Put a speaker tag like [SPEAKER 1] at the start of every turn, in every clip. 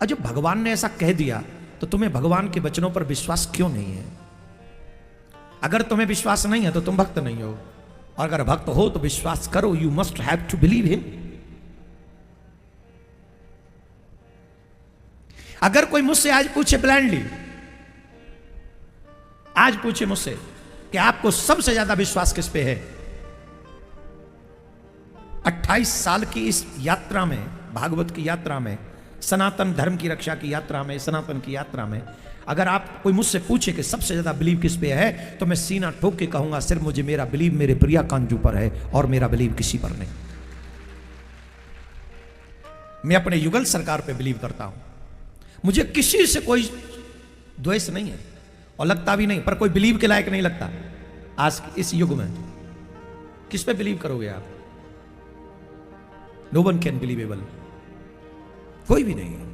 [SPEAKER 1] और जब भगवान ने ऐसा कह दिया तो तुम्हें भगवान के वचनों पर विश्वास क्यों नहीं है? अगर तुम्हें विश्वास नहीं है तो तुम भक्त नहीं हो, और अगर भक्त हो तो विश्वास करो। You must have to believe him. अगर कोई मुझसे आज पूछे ब्लाइंडली, आज पूछे मुझसे कि आपको सबसे ज्यादा विश्वास किस पे है, 28 साल की इस यात्रा में, भागवत की यात्रा में, सनातन धर्म की रक्षा की यात्रा में, सनातन की यात्रा में, अगर आप कोई मुझसे पूछे कि सबसे ज्यादा बिलीव किस पे है, तो मैं सीना ठोक के कहूंगा सिर्फ मुझे मेरा बिलीव मेरे प्रिया कांजू पर है, और मेरा बिलीव किसी पर नहीं। मैं अपने युगल सरकार पे बिलीव करता हूं। मुझे किसी से कोई द्वेष नहीं है और लगता भी नहीं, पर कोई बिलीव के लायक नहीं लगता। आज इस युग में किस पे बिलीव करोगे आप? नो वन कैन बिलीवेबल, कोई भी नहीं है।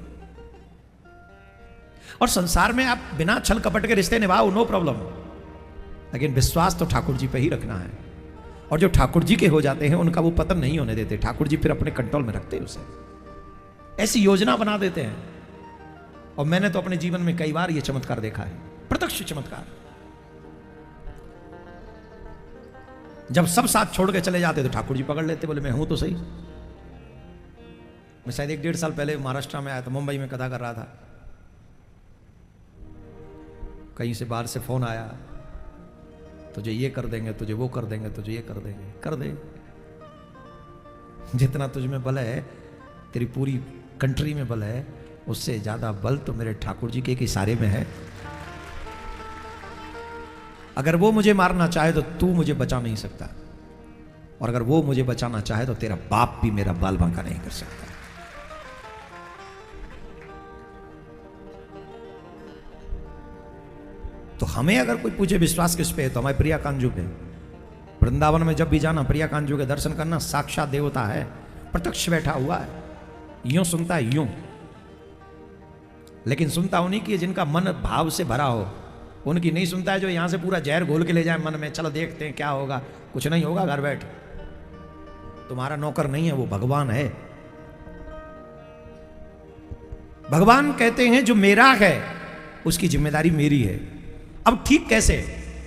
[SPEAKER 1] और संसार में आप बिना छल कपट के रिश्ते निभाओ, नो प्रॉब्लम, लेकिन विश्वास तो ठाकुर जी पे ही रखना है। और जो ठाकुर जी के हो जाते हैं उनका वो पतन नहीं होने देते। ठाकुर जी फिर अपने कंट्रोल में रखते हैं उसे, ऐसी योजना बना देते हैं। और मैंने तो अपने जीवन में कई बार ये चमत्कार देखा है, प्रत्यक्ष चमत्कार। जब सब साथ छोड़ के चले जाते तो ठाकुर जी पकड़ लेते, बोले मैं हूं तो सही। मैं शायद 1-1.5 साल पहले महाराष्ट्र में आया था, मुंबई में कथा कर रहा था, कहीं से बाहर से फोन आया, तुझे ये कर देंगे, तुझे वो कर देंगे, तुझे ये कर देंगे। कर दे, जितना तुझ में बल है, तेरी पूरी कंट्री में बल है, उससे ज्यादा बल तो मेरे ठाकुर जी के एक इशारे में है। अगर वो मुझे मारना चाहे तो तू मुझे बचा नहीं सकता, और अगर वो मुझे बचाना चाहे तो तेरा बाप भी मेरा बाल बांका नहीं कर सकता। तो हमें अगर कोई पूछे विश्वास किस पे है, तो हमारे प्रिया कांजू पे। वृंदावन में जब भी जाना, प्रिया कांजू के दर्शन करना, साक्षात देवता है, प्रत्यक्ष बैठा हुआ है, यूं सुनता है यूं। लेकिन सुनता उन्हीं की जिनका मन भाव से भरा हो, उनकी नहीं सुनता है जो यहां से पूरा जहर घोल के ले जाए मन में, चलो देखते हैं क्या होगा। कुछ नहीं होगा, घर बैठ, तुम्हारा नौकर नहीं है, वो भगवान है। भगवान कहते हैं जो मेरा है उसकी जिम्मेदारी मेरी है। अब ठीक कैसे,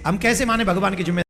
[SPEAKER 1] हम कैसे माने भगवान की जिम्मेदारी?